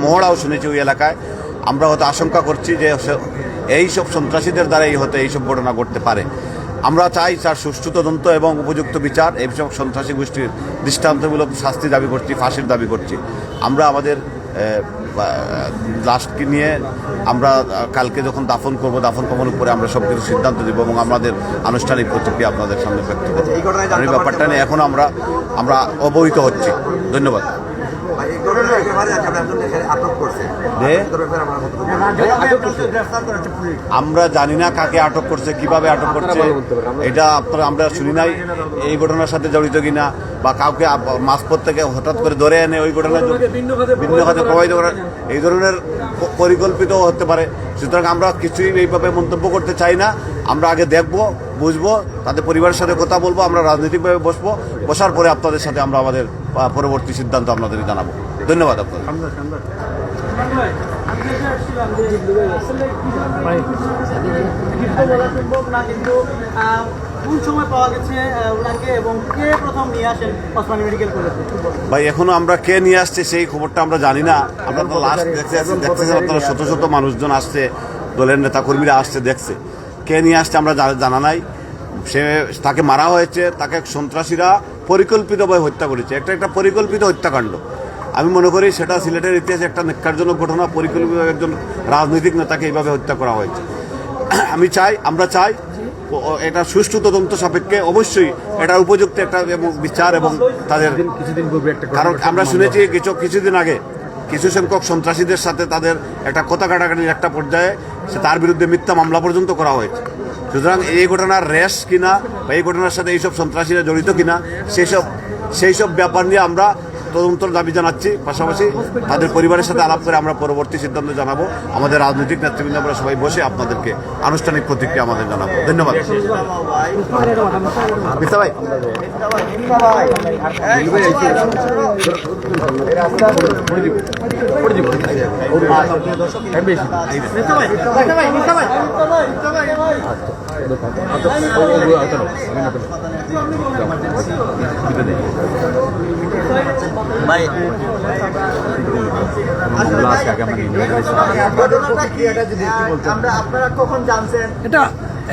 মহড়াও শুনেছি ওই এলাকায়। আমরা হয়তো আশঙ্কা করছি যে এইসব সন্ত্রাসীদের দ্বারাই হয়তো এইসব ঘটনা ঘটতে পারে। আমরা চাই তার সুষ্ঠু তদন্ত এবং উপযুক্ত বিচার। এইসব সন্ত্রাসী গোষ্ঠীর দৃষ্টান্তমূলক শাস্তি দাবি করছি, ফাঁসির দাবি করছি। আমরা আমাদের লাশকে নিয়ে আমরা কালকে যখন দাফন করব, দাফন কমানোর উপরে আমরা সব কিছু সিদ্ধান্ত দেবো এবং আমাদের আনুষ্ঠানিক প্রতিক্রিয়া আপনাদের সামনে ব্যক্ত করব। এই ব্যাপারটা নিয়ে এখন আমরা অবহিত হচ্ছি। ধন্যবাদ। আমরা জানি না কাকে আটক করছে, কিভাবে আটক করছে, এটা আমরা শুনি নাই এই ঘটনার সাথে জড়িত কিনা, বা কাউকে মাঝপথ থেকে হঠাৎ করে ধরে এনে ওই ঘটনায় ভিন্ন খাতে প্রভাবিত করার এই ধরনের পরিকল্পিত হতে পারে। সুতরাং আমরা কিছুই এইভাবে মন্তব্য করতে চাই না। আমরা আগে দেখবো, বুঝবো, তাদের পরিবারের সাথে কথা বলবো, আমরা রাজনৈতিকভাবে বসার পরে আপনাদের সাথে আমরা আমাদের পরবর্তী সিদ্ধান্ত আপনাদের জানাবো। ধন্যবাদ আপনাদের। ভাই এখনো আমরা কে নিয়ে আসছে সেই খবরটা আমরা জানি না। আমরা তো লাস্ট দেখতেছেন আপনারা শত শত মানুষজন আসছে, দলের নেতা কর্মীরা আসছে, দেখছে। কে নিয়ে আসছে আমরা জানা নাই। তাকে মারা হয়েছে, তাকে সন্ত্রাসীরা পরিকল্পিতভাবে হত্যা করেছে। একটা পরিকল্পিত হত্যাকাণ্ড। আমি মনে করি সেটা সিলেটের ইতিহাসে একটা ন্যাক্কারজনক ঘটনা। পরিকল্পিতভাবে একজন রাজনৈতিক নেতাকে এইভাবে হত্যা করা হয়েছে। আমরা চাই এটা সুষ্ঠু তদন্ত সাপেক্ষে অবশ্যই এটা উপযুক্ত একটা বিচার এবং তাদের, কারণ আমরা শুনেছি কিছুদিন আগে কিছু সংখ্যক সন্ত্রাসীদের সাথে তাদের একটা কথা কাটাকাটির একটা পর্যায়ে তার বিরুদ্ধে মিথ্যা মামলা পর্যন্ত করা হয়েছে। সুতরাং এই ঘটনার রেশ কিনা বা এই ঘটনার সাথে এইসব সন্ত্রাসীরা জড়িত কিনা সেই সব ব্যাপার নিয়ে আমরা তদন্তর দাবি জানাচ্ছি। পাশাপাশি তাদের পরিবারের সাথে আলাপ করে আমরা পরবর্তী সিদ্ধান্ত জানাবো। আমাদের রাজনৈতিক নেতৃবৃন্দ আমরা সবাই বসে আপনাদেরকে আনুষ্ঠানিক প্রতিক্রিয়া আমাদের জানাবো। ধন্যবাদ।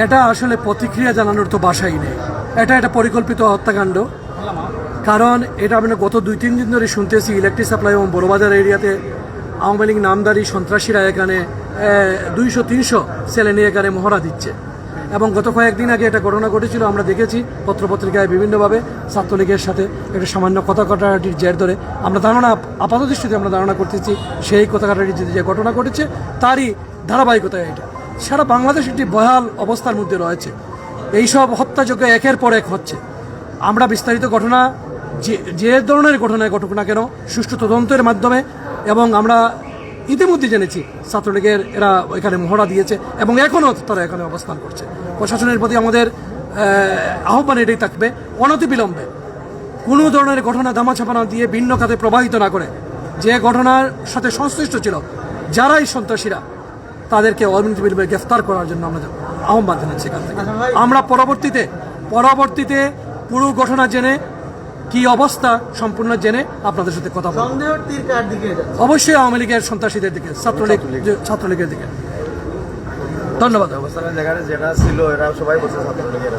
এটা আসলে প্রতিক্রিয়া জানানোর তো বাসাই নেই। এটা পরিকল্পিত হত্যাকাণ্ড। কারণ এটা আমরা গত 2-3 দিন ধরে শুনতেছি ইলেকট্রিক সাপ্লাই এবং বড়বাজার এরিয়াতে আওয়ামী লীগ নামদারি সন্ত্রাসীরা এখানে 200-300 ছেলে নিয়ে এখানে মহড়া দিচ্ছে। এবং গত কয়েকদিন আগে একটা ঘটনা ঘটেছিল, আমরা দেখেছি পত্রপত্রিকায় বিভিন্নভাবে ছাত্রলীগের সাথে একটা সামান্য কথা কাটাকাটির জের ধরে আমরা আপাত দৃষ্টিতে আমরা ধারণা করতেছি সেই কথা কাটাকাটির যে ঘটনা ঘটেছে তারই ধারাবাহিকতায় এটা সারা বাংলাদেশ একটি ভয়াল অবস্থার মধ্যে রয়েছে। এইসব হত্যাযজ্ঞ একের পর এক হচ্ছে। আমরা বিস্তারিত ঘটনা যে ধরনের ঘটনায় ঘটুক না কেন সুষ্ঠু তদন্তের মাধ্যমে, এবং আমরা ইতিমধ্যে জেনেছি ছাত্রলীগের এরা এখানে মহড়া দিয়েছে এবং এখনও তারা এখানে অবস্থান করছে। প্রশাসনের প্রতি আমাদের আহ্বান এটাই থাকবে, অনতিবিলম্বে কোনো ধরনের ঘটনা দামাচাপা দিয়ে ভিন্ন খাতে প্রবাহিত না করে যে ঘটনার সাথে সংশ্লিষ্ট ছিল যারাই সন্ত্রাসীরা তাদেরকে অনতিবিলম্বে গ্রেফতার করার জন্য আমরা আহ্বান জানাচ্ছি। এখান থেকে আমরা পরবর্তীতে পুরো ঘটনা জেনে কি অবস্থা সম্পূর্ণ জেনে আপনাদের সাথে কথা বলবো। অবশ্যই আওয়ামী লীগের সন্ত্রাসীদের দিকে, ছাত্রলীগের দিকে। ধন্যবাদ। যেটা ছিল এরা সবাই বলছে ছাত্রলীগের।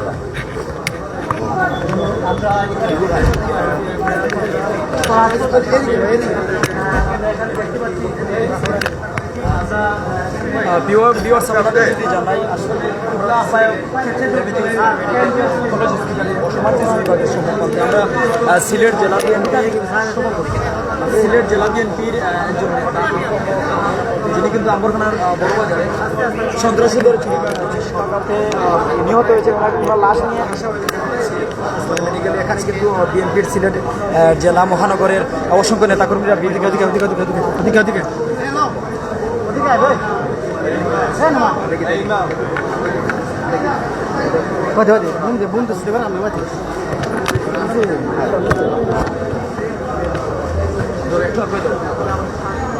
সিলেট জেলা বিএনপির একজন নেতা, যিনি কিন্তু আম্বরখানার বড়বাজারে সন্ত্রাসীদের নিহত হয়েছে। ওনার লাশ নিয়ে মেডিকেল এখানে কিন্তু বিএনপির সিলেট জেলা মহানগরের অসংখ্য নেতাকর্মীরা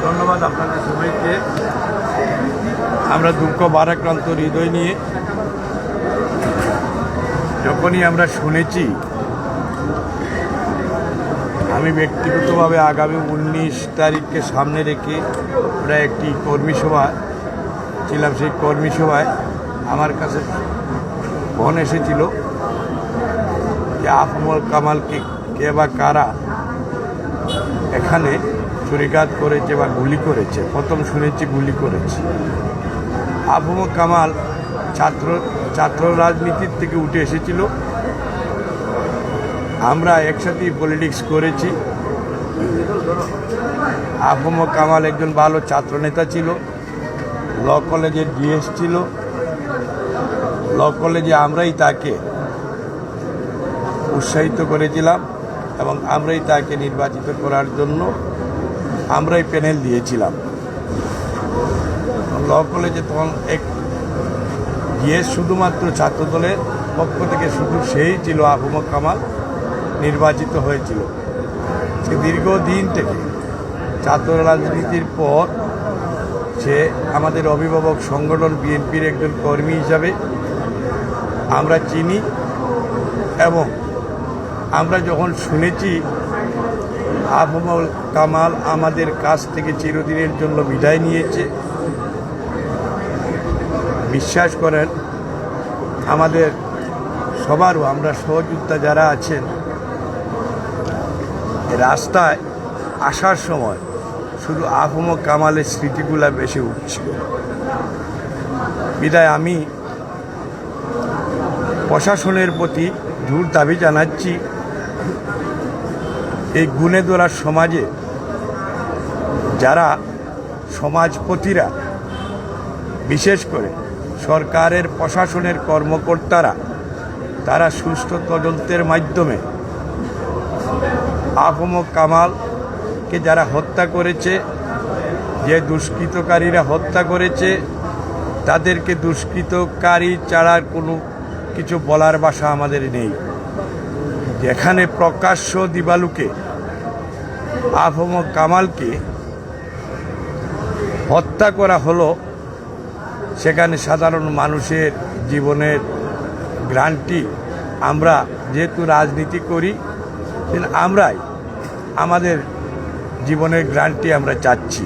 ধন্যবাদ আপনাদের সবাইকে। আমরা দুঃখ ভারাক্রান্ত হৃদয় নিয়ে যখনই আমরা শুনেছি আমি ব্যক্তিগতভাবে আগামী 19 তারিখকে সামনে রেখে আমরা একটি কর্মী সভা ছিলাম। সেই কর্মী সভায় আমার কাছে ফোন এসেছিল যে আফমুল কামালকে কে বা কারা এখানে ছুরিকাঘাত করেছে বা গুলি করেছে। প্রথম শুনেছি গুলি করেছে। আফমুল কামাল ছাত্র রাজনীতির থেকে উঠে এসেছিল। আমরা একসাথেই পলিটিক্স করেছি। আফমুল কামাল একজন ভালো ছাত্রনেতা ছিল, ল কলেজের ডিএস ছিল। ল কলেজে আমরাই তাকে উৎসাহিত করেছিলাম এবং আমরাই তাকে নির্বাচিত করার জন্য আমরাই প্যানেল দিয়েছিলাম। ল কলেজে তখন এক ডিএস শুধুমাত্র ছাত্রদলের পক্ষ থেকে শুধু সেই ছিল আফমুল কামাল নির্বাচিত হয়েছিল। সে দীর্ঘদিন থেকে ছাত্র রাজনীতির পর সে আমাদের অভিভাবক সংগঠন বিএনপির একজন কর্মী হিসাবে আমরা চিনি এবং আমরা যখন শুনেছি আফমুল কামাল আমাদের কাছ থেকে চিরদিনের জন্য বিদায় নিয়েছে, বিশ্বাস করেন আমাদের সবারও, আমরা সহযোদ্ধা যারা আছেন, রাস্তায় আসার সময় শুধু আফমুল কামালের স্মৃতিগুলা বেশি উঠছিল। বিদায় আমি প্রশাসনের প্রতি জোর দাবি জানাচ্ছি, এই গুণে ধরা সমাজে যারা সমাজপতিরা, বিশেষ করে সরকারের প্রশাসনের কর্মকর্তারা, তারা সুষ্ঠু তদন্তের মাধ্যমে আফমুল কামালকে যারা হত্যা করেছে, যে দুষ্কৃতকারীরা হত্যা করেছে, তাদেরকে দুষ্কৃতকারী ছাড়ার কোনো কিছু বলার ভাষা আমাদের নেই। যেখানে প্রকাশ্য দিবালুকে আফমুল কামালকে হত্যা করা হলো, সেখানে সাধারণ মানুষের জীবনের গ্রান্টি, আমরা যেহেতু রাজনীতি করি আমরাই আমাদের জীবনের গ্রান্টি আমরা চাচ্ছি।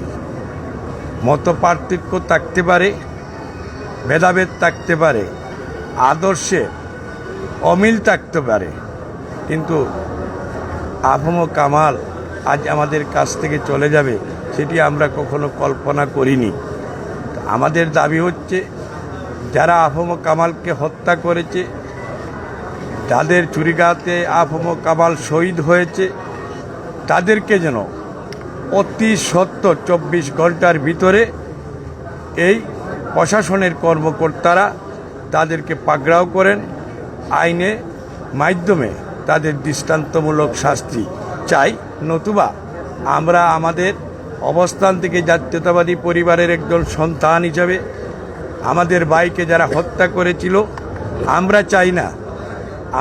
মত পার্থক্য থাকতে পারে, ভেদাভেদ থাকতে পারে, আদর্শে অমিল থাকতে পারে, কিন্তু আফমুল কামাল আজ আমাদের কাছ থেকে চলে যাবে সেটি আমরা কখনো কল্পনা করিনি। আমাদের দাবি হচ্ছে যারা আফমুল কামালকে হত্যা করেছে, যাদের ছুরিকাঘাতে আফমুল কামাল শহীদ হয়েছে, তাদেরকে যেন অতি সত্বর 24 ঘন্টার ভিতরে এই প্রশাসনের কর্মকর্তারা তাদেরকে পাকড়াও করেন, আইনে মাধ্যমে তাদের দৃষ্টান্তমূলক শাস্তি চাই। নতুবা আমরা আমাদের অবস্থান থেকে জাতীয়তাবাদী পরিবারের একজন সন্তান হিসাবে আমাদের ভাইকে যারা হত্যা করেছিল আমরা চাই না,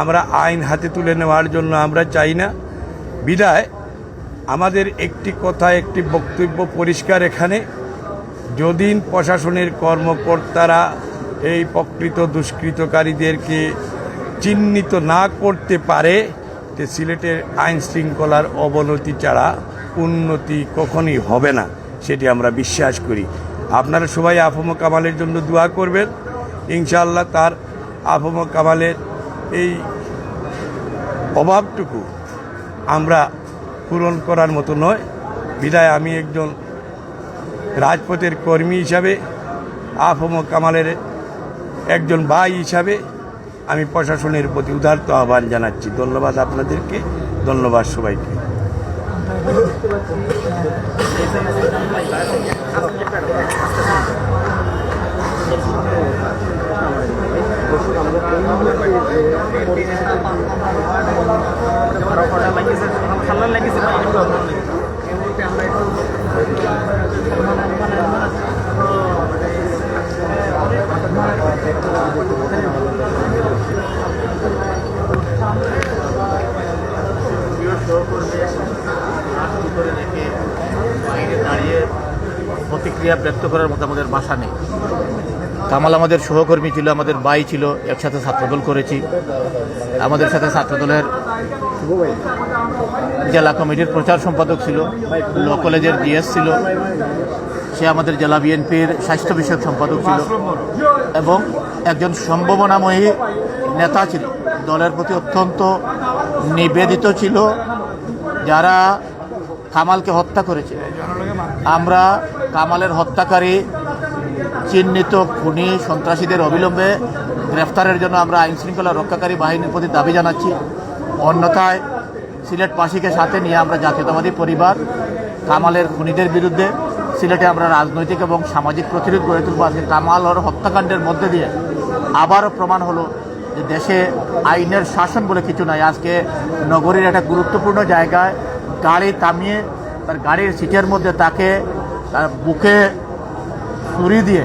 আমরা আইন হাতে তুলে নেওয়ার জন্য আমরা চাই না। বিদায় আমাদের একটি কথা, একটি বক্তব্য পরিষ্কার এখানে, যদি প্রশাসনের কর্মকর্তারা এই প্রকৃত দুষ্কৃতকারীদেরকে চিহ্নিত না করতে পারে, তে সিলেটের আইন শৃঙ্খলার অবনতি ছাড়া উন্নতি কখনই হবে না, সেটি আমরা বিশ্বাস করি। আপনারা সবাই আফমুল কামালের জন্য দোয়া করবেন। ইনশাআল্লাহ তার আফমুল কামালের এই অভাবটুকু আমরা পূরণ করার মতো নয়। বিদায় আমি একজন রাজপথের কর্মী হিসাবে, আফমুল কামালের একজন ভাই হিসাবে আমি প্রশাসনের প্রতি উদারত আহ্বান জানাচ্ছি। ধন্যবাদ আপনাদেরকে, ধন্যবাদ সবাইকে। দাঁড়িয়ে প্রতিক্রিয়া ব্যক্ত করার মতো আমাদের ভাষা নেই। কামাল আমাদের সহকর্মী ছিল, আমাদের ভাই ছিল, একসাথে ছাত্রদল করেছি। আমাদের সাথে ছাত্রদলের জেলা কমিটির প্রচার সম্পাদক ছিল, ল কলেজের জিএস ছিল, সে আমাদের জেলা বিএনপির স্বাস্থ্য বিষয়ক সম্পাদক ছিল এবং একজন সম্ভাবনাময়ী নেতা ছিল। দলের প্রতি অত্যন্ত নিবেদিত ছিল। যারা কামালকে হত্যা করেছে, আমরা কামালের হত্যাকারী চিহ্নিত খুনি সন্ত্রাসীদের অবিলম্বে গ্রেফতারের জন্য আমরা আইনশৃঙ্খলা রক্ষাকারী বাহিনীর প্রতি দাবি জানাচ্ছি। অন্যথায় সিলেটবাসীকে সাথে নিয়ে আমরা জাতীয়তাবাদী পরিবার কামালের খুনিদের বিরুদ্ধে সিলেটে আমরা রাজনৈতিক এবং সামাজিক প্রতিরোধ গড়ে তুলব। আজকে কামালের হত্যাকাণ্ডের মধ্যে দিয়ে আবারও প্রমাণ হলো যে দেশে আইনের শাসন বলে কিছু নাই। আজকে নগরীর একটা গুরুত্বপূর্ণ জায়গায় গাড়ি থামিয়ে তার গাড়ির সিটের মধ্যে তাকে তার বুকে ছুরি দিয়ে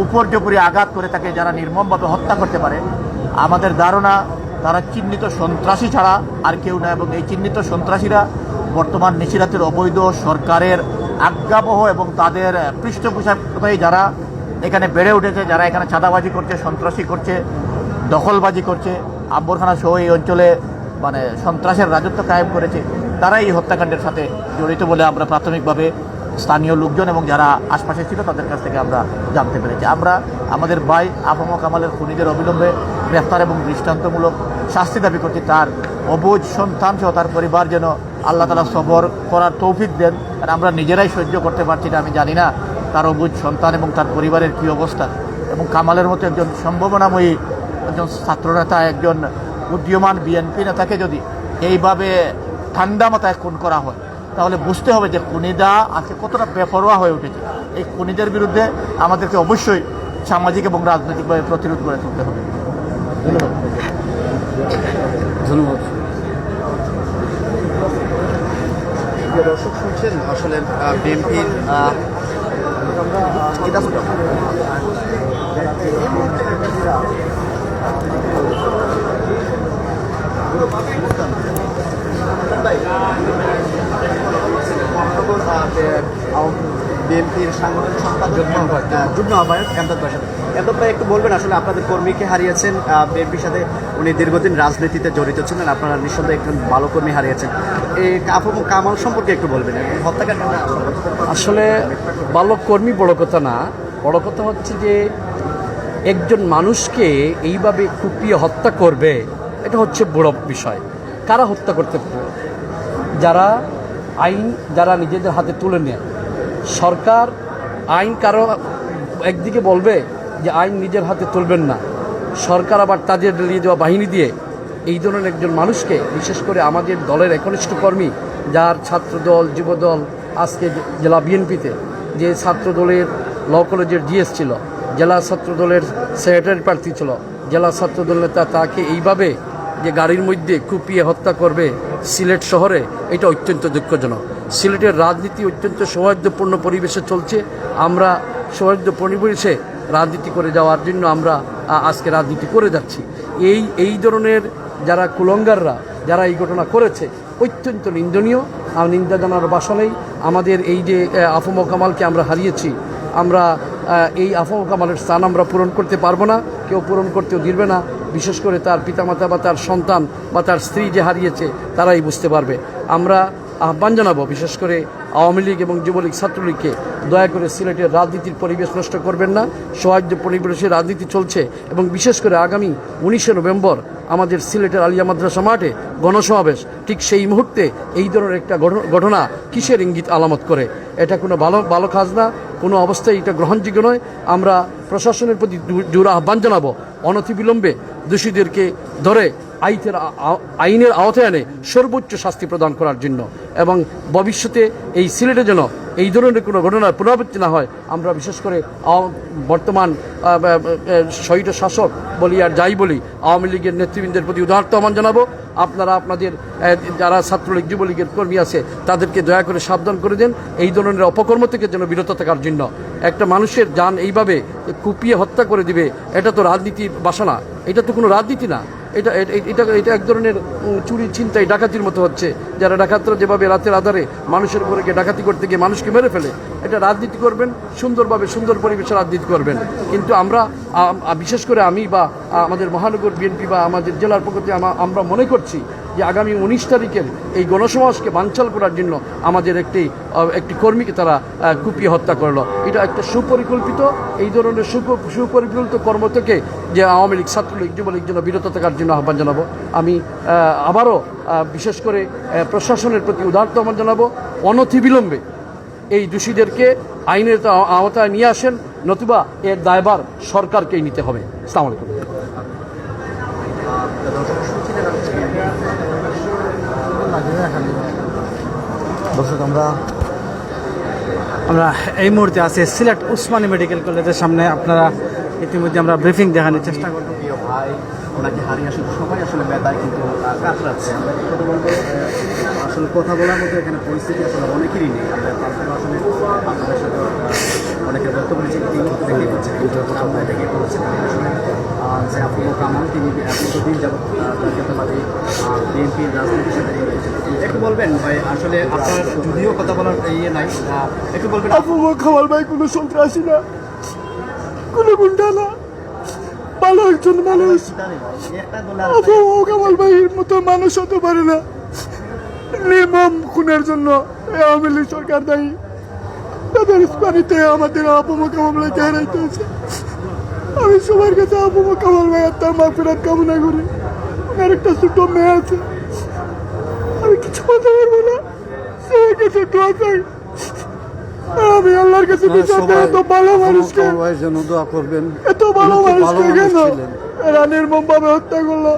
উপর্যুপরি আঘাত করে তাকে যারা নির্মমভাবে হত্যা করতে পারে, আমাদের ধারণা তারা চিহ্নিত সন্ত্রাসী ছাড়া আর কেউ না। এবং এই চিহ্নিত সন্ত্রাসীরা বর্তমান নিশিরাতের অবৈধ সরকারের আজ্ঞাবহ এবং তাদের পৃষ্ঠপোষকতায় যারা এখানে বেড়ে উঠেছে, যারা এখানে চাঁদাবাজি করছে, সন্ত্রাসী করছে, দখলবাজি করছে, আম্বরখানা সহ এই অঞ্চলে মানে সন্ত্রাসের রাজত্ব কায়েম করেছে, তারা এই হত্যাকাণ্ডের সাথে জড়িত বলে আমরা প্রাথমিকভাবে স্থানীয় লোকজন এবং যারা আশপাশে ছিল তাদের কাছ থেকে আমরা জানতে পেরেছি। আমরা আমাদের ভাই আফম কামালের খুনিদের অবিলম্বে গ্রেফতার এবং দৃষ্টান্তমূলক শাস্তি দাবি করছি। তার অবুঝ সন্তান সহ তার পরিবার যেন আল্লাহ তাআলা সবর করার তৌফিক দেন। আর আমরা নিজেরাই সহ্য করতে পারছি না। আমি জানি না তার অবুঝ সন্তান এবং তার পরিবারের কী অবস্থা। এবং কামালের মতো একজন সম্ভাবনাময়ী একজন ছাত্রনেতা, একজন উদীয়মান বিএনপি নেতাকে যদি এইভাবে ঠান্ডা মাথায় খুন করা হয়, তাহলে বুঝতে হবে যে খুনিরা আজকে কতটা বেপরোয়া হয়ে উঠেছে। এই খুনিদের বিরুদ্ধে আমাদেরকে অবশ্যই সামাজিক এবং রাজনৈতিকভাবে প্রতিরোধ গড়ে তুলতে হবে। ধন্যবাদ। দর্শক শুনছেন আসলে বিএনপির বিএনপির সাংগঠনিক সম্পাদক যুগ্ম আহ্বায়ক এমদাদ ভাই। এমদাদ ভাই, একটু বলবেন আসলে আপনাদের কর্মীকে হারিয়েছেন, বিএনপির সাথে উনি দীর্ঘদিন রাজনীতিতে জড়িত ছিলেন, আপনারা নিঃসন্দেহে একজন ভালো কর্মী হারিয়েছেন। এই আফম কামাল সম্পর্কে একটু বলবেন, হত্যাকাণ্ড আসলে ভালো কর্মী বড় কথা না, বড় কথা হচ্ছে যে একজন মানুষকে এইভাবে কুপিয়ে হত্যা করবে, এটা হচ্ছে বড় বিষয়। কারা হত্যা করতে পারবে? যারা আইন যারা নিজেদের হাতে তুলে নেয়। সরকার আইন কারো একদিকে বলবে যে আইন নিজের হাতে তুলবেন না, সরকার আবার তাদের নিয়ে যাওয়া বাহিনী দিয়ে এই ধরনের একজন মানুষকে, বিশেষ করে আমাদের দলের একনিষ্ঠ কর্মী, যার ছাত্রদল যুবদল আজকে জেলা বিএনপিতে যে ছাত্রদলের ল কলেজের জিএস ছিল, জেলা ছাত্রদলের সেক্রেটারি প্রার্থী ছিল, জেলা ছাত্রদল নেতা, তাকে এইভাবে যে গাড়ির মধ্যে কুপিয়ে হত্যা করবে সিলেট শহরে, এটা অত্যন্ত দুঃখজনক। সিলেটের রাজনীতি অত্যন্ত সৌহার্দ্যপূর্ণ পরিবেশে চলছে। আমরা সৌহার্দ্য পরিবেশে রাজনীতি করে যাওয়ার জন্য আমরা আজকে রাজনীতি করে যাচ্ছি। এই ধরনের যারা কুলঙ্গাররা যারা এই ঘটনা করেছে অত্যন্ত নিন্দনীয়। নিন্দা জানার বাসা নেই। আমাদের এই যে আফম কামালকে আমরা হারিয়েছি, আমরা এই আফম কামালের স্থান আমরা পূরণ করতে পারবো না, কেউ পূরণ করতেও দিবে না। বিশেষ করে তার পিতামাতা বা তার সন্তান বা তার স্ত্রী যে হারিয়েছে তারাই বুঝতে পারবে। আমরা আহ্বান জানাবো বিশেষ করে আওয়ামী লীগ এবং যুবলীগ ছাত্রলীগকে, দয়া করে সিলেটের রাজনীতির পরিবেশ নষ্ট করবেন না। সৌহার্দ্য পরিবেশে রাজনীতি চলছে এবং বিশেষ করে আগামী 19শে নভেম্বর আমাদের সিলেটের আলিয়া মাদ্রাসা মাঠে গণসমাবেশ। ঠিক সেই মুহূর্তে এই ধরনের একটা ঘটনা কিসের ইঙ্গিত আলামত করে? এটা কোনো ভালো কাজ না, কোনো অবস্থায় এটা গ্রহণযোগ্য নয়। আমরা প্রশাসনের প্রতি জোর আহ্বান জানাবো অনতিবিলম্বে দোষীদেরকে ধরে আইনের আওতায় এনে সর্বোচ্চ শাস্তি প্রদান করার জন্য এবং ভবিষ্যতে এই সিলেটে যেন এই ধরনের কোনো ঘটনার পুনরাবৃত্তি না হয়। আমরা বিশেষ করে বর্তমান শহীদ শাসক বলি আর যাই বলি, আওয়ামী লীগের নেতৃবৃন্দের প্রতি উদাহরণ আহ্বান জানাবো, আপনারা আপনাদের যারা ছাত্রলীগ যুবলীগের কর্মী আছে তাদেরকে দয়া করে সাবধান করে দেন এই ধরনের অপকর্ম থেকে যেন বিরত থাকার জন্য। একটা মানুষের জান এইভাবে কুপিয়ে হত্যা করে দিবে, এটা তো রাজনীতির বাসা না, এটা তো কোনো রাজনীতি না। এটা এটা এটা এক ধরনের চুরি ছিনতাই ডাকাতির মতো হচ্ছে। যারা ডাকাতরা যেভাবে রাতের আধারে মানুষের উপরে গিয়ে ডাকাতি করতে গিয়ে মানুষকে মেরে ফেলে, এটা রাজনীতি করবেন সুন্দরভাবে, সুন্দর পরিবেশে রাজনীতি করবেন। কিন্তু আমরা বিশেষ করে আমি বা আমাদের মহানগর বিএনপি বা আমাদের জেলার পক্ষ থেকে আমরা মনে করছি যে আগামী 19 তারিখের এই গণসমাজকে বানচাল করার জন্য আমাদের একটি কর্মীকে তারা কুপিয়ে হত্যা করলো। এটা একটা সুপরিকল্পিত, এই ধরনের সুপরিকল্পিত কর্ম থেকে যে আওয়ামী লীগ, ছাত্রলীগ, যুবলীগ যেন বিরত থাকার জন্য আহ্বান জানাবো। আমি আবারও বিশেষ করে প্রশাসনের প্রতি উদারতা আহ্বান জানাবো, অনতিবিলম্বে এই দোষীদেরকে আইনের আওতায় নিয়ে আসেন, নতুবা এর দায়ভার সরকারকেই নিতে হবে। আসসালামু আলাইকুম। দর্শক আমরা এই মুহূর্তে আছি সিলেট উসমানী মেডিকেল কলেজের সামনে। আপনারা ইতিমধ্যে আমরা ব্রিফিং দেখানোর চেষ্টা করব। প্রিয় ভাই ওনাকে হারিয়ে আসলে সবাই আসলে ব্যথায় কিন্তু কাতরাচ্ছে। আমরা কি কথা বলবো, আসলে কথা বলার মতো এখানে পরিস্থিতি আসলে অনেকেরই নেই। আমরা তারপরে আসলে আপনাদের সাথে অনেকের বক্তব্য নিয়েছি, দেখেই করছেন আপনারা দেখেই করেছেন আসলে যে আফুল কামাল তিনি দীর্ঘদিন যাবৎ জাতীয়তাবাদী বিএনপির রাজনীতির সাথে রয়েছেন। একটু বলবেন ভাই, আসলে আপনার যদিও কথা বলার ইয়ে নাই, একটু বলবেন। আফুল কামাল ভাই কোনো সন্ত্রাসী না, কোনো গুন্ডা না, ভালো একজন মানুষ। আফুল কামাল ভাইয়ের মতো মানুষ হতে পারে না। নির্মম খুনের জন্য আওয়ামী লীগ সরকার দায়ী। তাদের পানিতে আমাদের আবু কামাল ভাইকে হারাইতে হয়েছে। আমি সবার কাছে আবু কামাল ভাই আর তার মাগফিরাত কামনা করি। ওনার একটা ছোট মেয়ে আছে, আমি কিছু বলতে পারবো না, সবার কাছে দোয়া চাই। আমি আল্লাহর কাছে বিচার চাই, এত ভালো মানুষকে দোয়া করবেন। এত ভালো মানুষকে কেন এরা নির্মম ভাবে হত্যা করলো?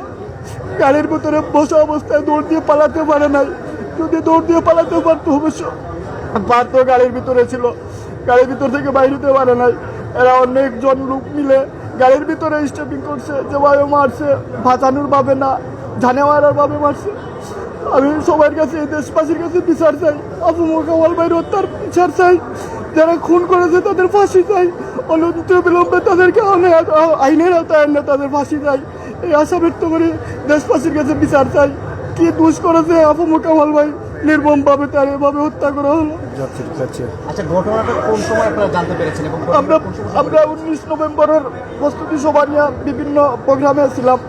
গাড়ির ভিতরে বসা অবস্থায় দৌড় দিয়ে পালাতে পারে নাই। যদি দৌড় দিয়ে পালাতে পারতো অবশ্য পারতো, গাড়ির ভিতরে ছিল, গাড়ির ভিতর থেকে বাইরে হতে পারে নাই। এরা অনেকজন লোক মিলে গাড়ির ভিতরে স্টেপিং করছে, যেভাবে মারছে বাঁচানোর ভাবে না, জানে মারার ভাবে মারছে। আমি সবার কাছে, দেশবাসীর কাছে বিচার চাই, আবু কামাল ভাইয়ের হত্যার বিচার চাই। যারা খুন করেছে তাদের ফাঁসি চাই, অনন্ত বিলম্বে তাদেরকে আইনের আওতায় আনলে তাদের ফাঁসি চাই। এই আশা ব্যক্ত করে দেশবাসীর কাছে বিচার চাই। কি দোষ করেছে আবু কামাল ভাই, নির্মম ভাবে তার এভাবে হত্যা করা হলো। আচ্ছা, ঘটনাটা কোন সময় আপনারা জানতে পেরেছেন? এবং আমরা 19 নভেম্বরের প্রস্তুতি সভা নিয়ে বিভিন্ন প্রোগ্রামে ছিলাম।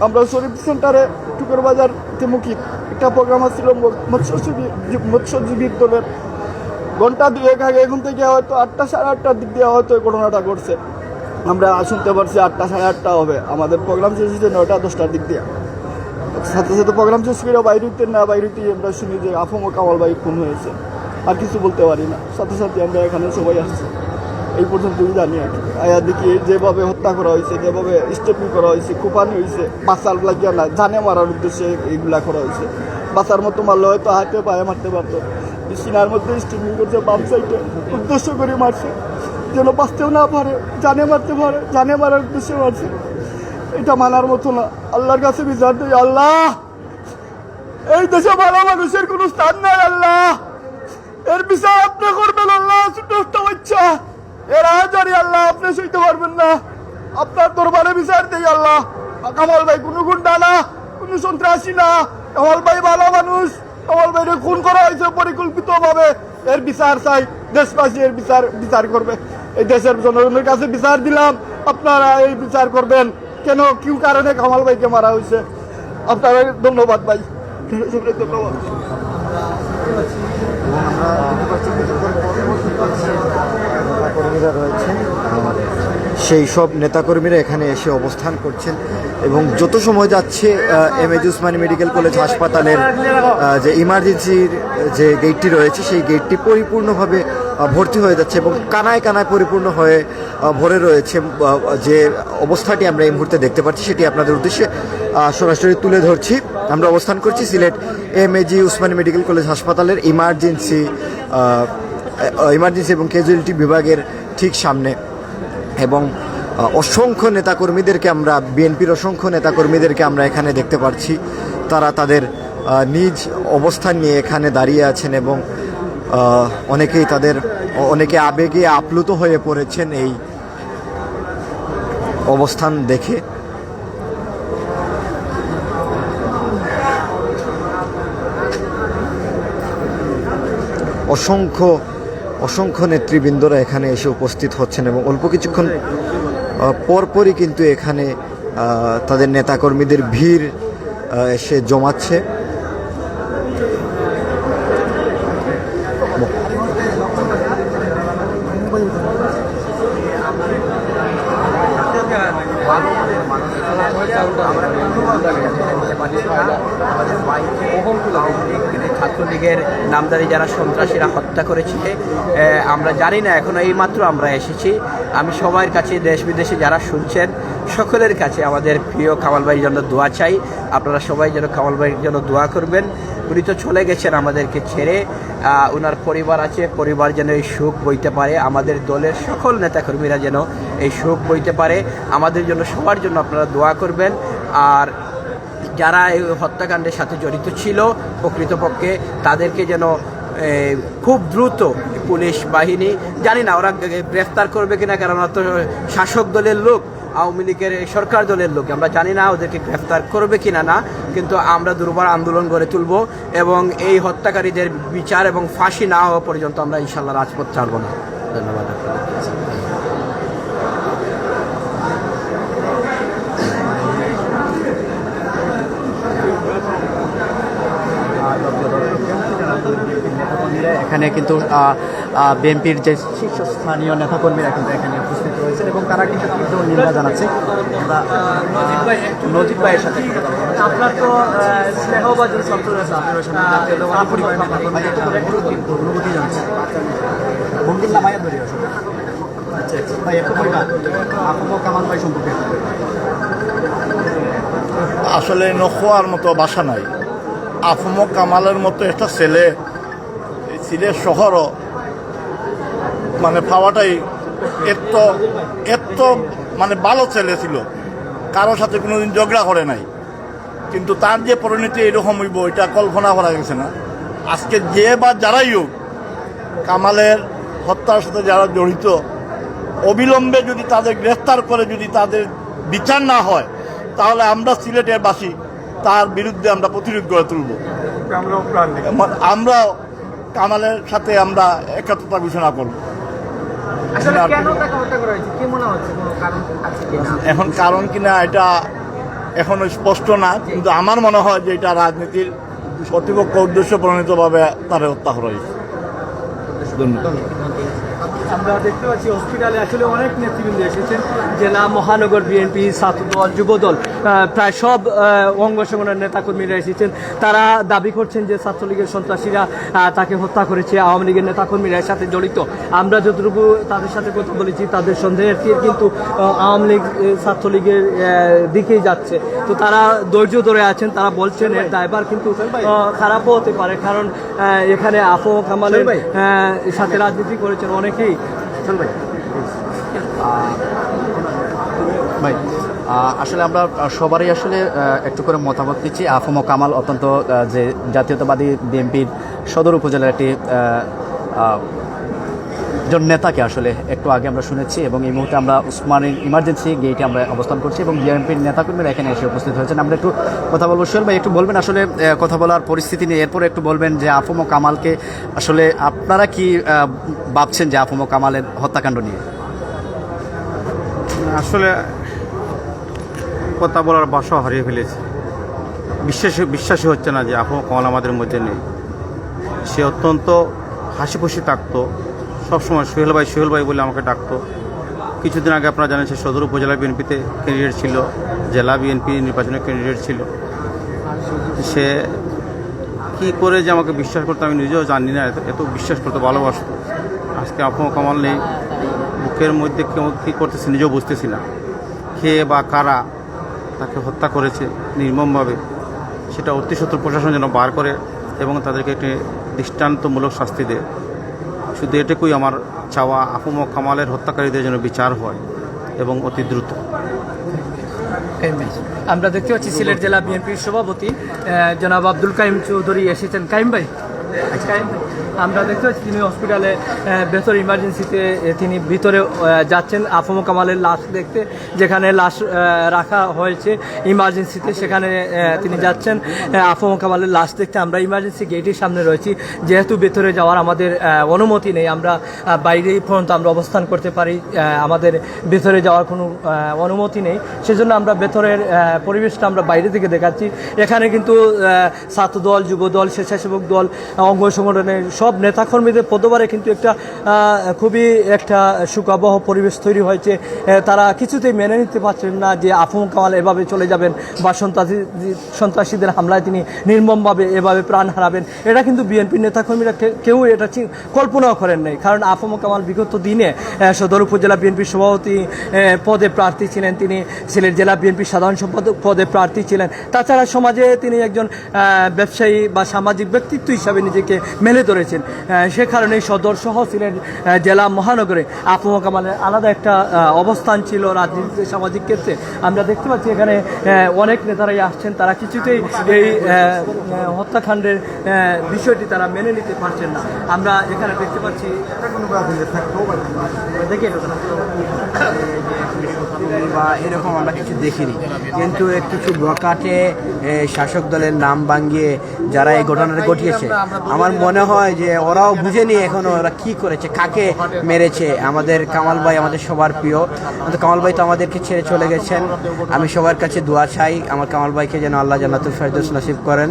আমরা শরীফ সেন্টারে টুকুর বাজার মুখী একটা প্রোগ্রাম ছিল মৎস্যজীবীর দলের। ঘন্টা দুয়েক আগে এখন থেকে হয়তো 8টা সাড়ে 8টার দিক দিয়ে হয়তো এই ঘটনাটা ঘটছে। আমরা শুনতে পারছি 8টা সাড়ে 8টা হবে, আমাদের প্রোগ্রাম শেষ হয়েছে 9টা 10টার দিক দিয়ে। সাথে সাথে প্রোগ্রাম শেষ করে বাইরেতে না বাইরেতেই আমরা শুনি যে আফম কামাল ভাই খুন হয়েছে। আর কিছু বলতে পারি না, সাথে সাথে আমরা এখানে সবাই আসছি, এই পর্যন্তই জানি আর কি। আয়া দেখি যেভাবে হত্যা করা হয়েছে, যেভাবে স্টেপিং করা হয়েছে, কুপানি হয়েছে, বাঁচার লাগিয়া না, জানে মারার উদ্দেশ্যে এইগুলা করা হয়েছে। বাঁচার মতো মারলে হয়তো হাতে পায়ে মারতে পারতো, সিনার মধ্যে স্টেপিং করছে, বাম সাইডে উদ্দেশ্য করে মারছে যেন বাঁচতেও না পারে, জানে মারতে পারে, জানে মারার উদ্দেশ্যে মারছে। এটা মানার মতো না। আল্লাহর কাছে বিচার দিই, আল্লাহ এই দেশে ভালো মানুষের কোনো স্থান নাই। আল্লাহ এর বিচার আপনি করবেন। আল্লাহ ছোট বাচ্চা এর হাজারি, আল্লাহ আপনি সইতে পারবেন না। আপনার দরবারে বিচার দিই আল্লাহ। কামাল ভাই কোনো গুন্ডা না, কোনো সন্ত্রাসী না, কামাল ভাই ভালো মানুষ। কামাল ভাইকে খুন করা হয়েছে পরিকল্পিত ভাবে। এর বিচার চাই, দেশবাসী এর বিচার করবে। এই দেশের জনগণের কাছে বিচার দিলাম, আপনারা এই বিচার করবেন। কেন কি কারণে কামাল ভাইকে মারা হয়েছে? আপনারা ধন্যবাদ ভাই, ধন্যবাদ। কর্মীরা রয়েছেন, সেই সব নেতাকর্মীরা এখানে এসে অবস্থান করছেন এবং যত সময় যাচ্ছে এমএজি উসমানী মেডিকেল কলেজ হাসপাতালের যে ইমার্জেন্সির যে গেটটি রয়েছে সেই গেটটি পরিপূর্ণভাবে ভর্তি হয়ে যাচ্ছে এবং কানায় কানায় পরিপূর্ণ হয়ে ভরে রয়েছে। যে অবস্থাটি আমরা এই মুহূর্তে দেখতে পাচ্ছি সেটি আপনাদের উদ্দেশ্যে সরাসরি তুলে ধরছি। আমরা অবস্থান করছি Sylhet MAG Usmani medical college হাসপাতালের ইমার্জেন্সি এবং ক্যাজুয়ালিটি বিভাগের ঠিক সামনে এবং অসংখ্য নেতাকর্মীদেরকে আমরা, বিএনপির অসংখ্য নেতাকর্মীদেরকে আমরা এখানে দেখতে পাচ্ছি। তারা তাদের নিজ অবস্থান নিয়ে এখানে দাঁড়িয়ে আছেন এবং অনেকে আবেগে আপ্লুত হয়ে পড়েছেন এই অবস্থান দেখে। অসংখ্য নেতৃবৃন্দরা এখানে এসে উপস্থিত হচ্ছেন এবং অল্প কিছুক্ষণ পরপরই কিন্তু এখানে তাদের নেতাকর্মীদের ভিড় এসে জমাচ্ছে। ছাত্রলীগের নামদারি যারা সন্ত্রাসীরা হত্যা করেছে, আমরা জানি না এখনো, এইমাত্র আমরা এসেছি। আমি সবার কাছে, দেশ বিদেশে যারা শুনছেন সকলের কাছে আমাদের প্রিয় কামাল ভাইয়ের জন্য দোয়া চাই। আপনারা সবাই যেন কামাল ভাইয়ের জন্য দোয়া করবেন। উনি তো চলে গেছেন আমাদেরকে ছেড়ে, ওনার পরিবার আছে, পরিবার যেন এই সুখ বইতে পারে, আমাদের দলের সকল নেতাকর্মীরা যেন এই সুখ বইতে পারে। আমাদের জন্য, সবার জন্য আপনারা দোয়া করবেন। আর যারা এই হত্যাকাণ্ডের সাথে জড়িত ছিল প্রকৃতপক্ষে তাদেরকে যেন খুব দ্রুত পুলিশ বাহিনী, জানি না ওরা গ্রেফতার করবে কিনা, কারণ ওরা তো শাসক দলের লোক, আওয়ামী লীগের সরকার দলের লোক, আমরা জানি না ওদেরকে গ্রেফতার করবে কিনা না, কিন্তু আমরা দুর্বার আন্দোলন গড়ে তুলব এবং এই হত্যাকারীদের বিচার এবং ফাঁসি না হওয়া পর্যন্ত আমরা ইনশাল্লাহ রাজপথ ছাড়ব না। ধন্যবাদ আপনাদের। এখানে কিন্তু বিএনপির যে শীর্ষস্থানীয় নেতাকর্মীরা কিন্তু এখানে উপস্থিত রয়েছেন এবং তারা কিন্তু তীব্র নিন্দা জানাচ্ছে। আমরা নজিব ভাইয়ের সাথে আপনার তো স্নেহবাজন অনুভূতি জানছে ভাই একটু কামাল ভাই সম্পর্কে আসলে নখোয়ার মতো বাসা নাই। আফম কামালের মতো একটা ছেলে সিলেট শহরও মানে পাওয়াটাই এত মানে ভালো ছেলে ছিল, কারোর সাথে কোনোদিন ঝগড়া করে নাই, কিন্তু তার যে পরিণতি এরকম হইব এটা কল্পনা করা গেছে না। আজকে যে বা যারাই হোক কামালের হত্যার সাথে যারা জড়িত, অবিলম্বে যদি তাদের গ্রেফতার করে যদি তাদের বিচার না হয়, তাহলে আমরা সিলেটের বাসী তার বিরুদ্ধে আমরা প্রতিরোধ গড়ে তুলব। আমরা কামালের সাথে আমরা একাত্মতা ঘোষণা করব। এখন কারণ কিনা এটা এখনো স্পষ্ট না, কিন্তু আমার মনে হয় যে এটা রাজনীতির প্রতিপক্ষ উদ্দেশ্য প্রণীতভাবে তারা হত্যা করা হয়েছে। ধন্যবাদ। আমরা দেখতে পাচ্ছি হসপিটালে আসলে অনেক নেতৃবৃন্দ এসেছেন, জেলা মহানগর বিএনপি, ছাত্রদল, যুবদল, প্রায় সব অঙ্গ সংগঠনের নেতাকর্মীরা এসেছেন। তারা দাবি করছেন যে ছাত্রলীগের সন্ত্রাসীরা তাকে হত্যা করেছে, আওয়ামী লীগের নেতাকর্মীরা এর সাথে জড়িত। আমরা যতটুকু তাদের সাথে কথা বলেছি, তাদের সন্দেহের তীর কিন্তু আওয়ামী লীগ ছাত্রলীগের দিকেই যাচ্ছে। তো তারা ধৈর্য ধরে আছেন, তারা বলছেন এর দায়ভার কিন্তু খারাপও হতে পারে, কারণ এখানে আফম কামালের সাথে রাজনীতি করেছেন অনেকেই। ভাই আসলে আমরা সবারই আসলে একটু করে মতামত দিচ্ছি। আফম কামাল অত্যন্ত যে জাতীয়তাবাদী বিএনপির সদর উপজেলার একটি জন নেতাকে আসলে একটু আগে আমরা শুনেছি এবং এই মুহূর্তে আমরা উসমানীর ইমার্জেন্সি গেটে আমরা অবস্থান করছি এবং বিএনপির নেতাকর্মীরা এখানে এসে উপস্থিত হয়েছেন। আমরা একটু কথা বলবো। সোহেল ভাই একটু বলবেন আসলে কথা বলার পরিস্থিতি নিয়ে, এরপরে একটু বলবেন যে আফম কামালকে আসলে আপনারা কি ভাবছেন যে আফম কামালের হত্যাকাণ্ড নিয়ে? আসলে কথা বলার ভাষা হারিয়ে ফেলেছে। বিশ্বাসই হচ্ছে না যে আফম কামাল আমাদের মধ্যে নেই। সে অত্যন্ত হাসি খুশি থাকতো, সবসময় সোহেল ভাই বলে আমাকে ডাকতো। কিছুদিন আগে আপনারা জানেন সে সদর উপজেলা বিএনপিতে ক্যান্ডিডেট ছিল, জেলা বিএনপি নির্বাচনে ক্যান্ডিডেট ছিল। সে কি করে যে আমাকে বিশ্বাস করতো আমি নিজেও জানি না, এত বিশ্বাস করতে ভালোবাসতো। আজকে আফম কামাল নেই, বুকের মধ্যে কেউ কী করতেছে নিজেও বুঝতেছি না। খেয়ে বা কারা তাকে হত্যা করেছে নির্মমভাবে, সেটা অতি সত্ত্বর প্রশাসন যেন বার করে এবং তাদেরকে একটি দৃষ্টান্তমূলক শাস্তি দেয়। শুধু এটুকুই আমার চাওয়া, আফম কামালের হত্যাকারীদের যেন বিচার হয় এবং অতি দ্রুত। আমরা দেখতে পাচ্ছি সিলেট জেলা বিএনপির সভাপতি জনাব আব্দুল কাইম চৌধুরী এসেছেন। কাইম ভাই, আমরা দেখতে পাচ্ছি তিনি হসপিটালে ভেতর ইমার্জেন্সিতে তিনি ভিতরে যাচ্ছেন আফম কামালের লাশ দেখতে, যেখানে লাশ রাখা হয়েছে ইমার্জেন্সিতে, সেখানে তিনি যাচ্ছেন আফম কামালের লাশ দেখতে। আমরা ইমার্জেন্সি গেটের সামনে রয়েছি, যেহেতু ভেতরে যাওয়ার আমাদের অনুমতি নেই, আমরা বাইরেই পর্যন্ত আমরা অবস্থান করতে পারি, আমাদের ভেতরে যাওয়ার কোনো অনুমতি নেই, সেজন্য আমরা ভেতরের পরিবেশটা আমরা বাইরে থেকে দেখাচ্ছি। এখানে কিন্তু ছাত্রদল, যুবদল, স্বেচ্ছাসেবক দল, অঙ্গ সংগঠনের সব নেতাকর্মীদের পদবারে কিন্তু একটা খুবই একটা সুখাবহ পরিবেশ তৈরি হয়েছে। তারা কিছুতেই মেনে নিতে পারছেন না যে আফম কামাল এভাবে চলে যাবেন বা সন্ত্রাসীদের হামলায় তিনি নির্মমভাবে এভাবে প্রাণ হারাবেন। এটা কিন্তু বিএনপির নেতাকর্মীরা কেউ এটা কল্পনাও করেন নাই, কারণ আফম কামাল বিগত দিনে সদর উপজেলা বিএনপির সভাপতি পদে প্রার্থী ছিলেন, তিনি সিলেট জেলা বিএনপির সাধারণ সম্পাদক পদে প্রার্থী ছিলেন। তাছাড়া সমাজে তিনি একজন ব্যবসায়ী বা সামাজিক ব্যক্তিত্ব হিসাবে নিজেকে মেলে ধরেছেন। সে কারণে সদর সহ সিলেট জেলা মহানগরে আফম কামালের আলাদা একটা অবস্থান ছিল রাজনীতিতে, সামাজিক ক্ষেত্রে। আমরা দেখতে পাচ্ছি এখানে অনেক নেতারাই আসছেন, তারা কিছুতেই এই হত্যাকাণ্ডের বিষয়টি তারা মেনে নিতে পারছেন না। আমরা এখানে দেখতে পাচ্ছি বা এরকম আমরা কিছু দেখিনি, কিন্তু কিছু ব্লকাটে শাসক দলের নাম ভাঙিয়ে যারা এই ঘটনাটা ঘটিয়েছে, আমার মনে হয় যে ওরাও বুঝেনি এখনো ওরা কি করেছে, কাকে মেরেছে। আমাদের কামাল ভাই আমাদের সবার প্রিয়, কামাল ভাই তো আমাদেরকে ছেড়ে চলে গেছেন। আমি সবার কাছে দোয়া চাই আমার কামাল ভাইকে যেন আল্লাহ জান্নাতুল ফেরদৌস নসিব করেন,